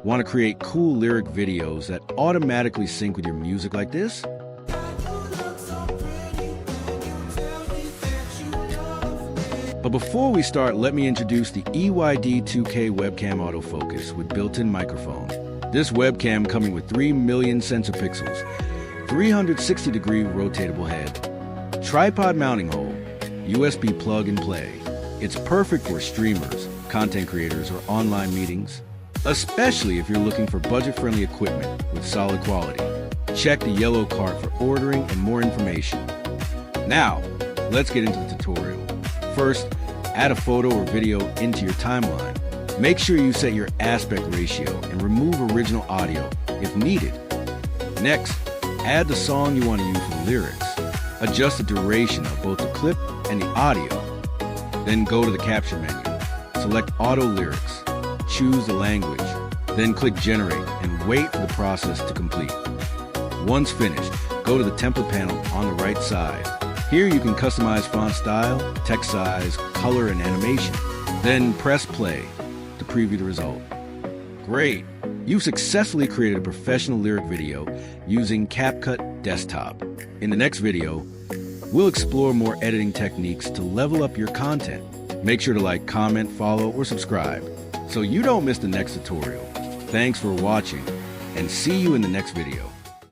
Want to create cool lyric videos that automatically sync with your music like this? But before we start, let me introduce the EYD2K webcam autofocus with built-in microphone. This webcam coming with 3 million sensor pixels, 360-degree rotatable head, tripod mounting hole, USB plug and play. It's perfect for streamers, content creators, or online meetings, especially if you're looking for budget-friendly equipment with solid quality. Check the yellow cart for ordering and more information. Now, let's get into the tutorial. First, add a photo or video into your timeline. Make sure you set your aspect ratio and remove original audio if needed. Next, add the song you want to use for the lyrics. Adjust the duration of both the clip and the audio. Then go to the capture menu. Select Auto Lyrics. Choose the language. Then click Generate and wait for the process to complete. Once finished, go to the template panel on the right side. Here you can customize font style, text size, color, and animation. Then press play to preview the result. Great! You've successfully created a professional lyric video using CapCut Desktop. In the next video, we'll explore more editing techniques to level up your content. Make sure to like, comment, follow, or subscribe so you don't miss the next tutorial. Thanks for watching, and see you in the next video.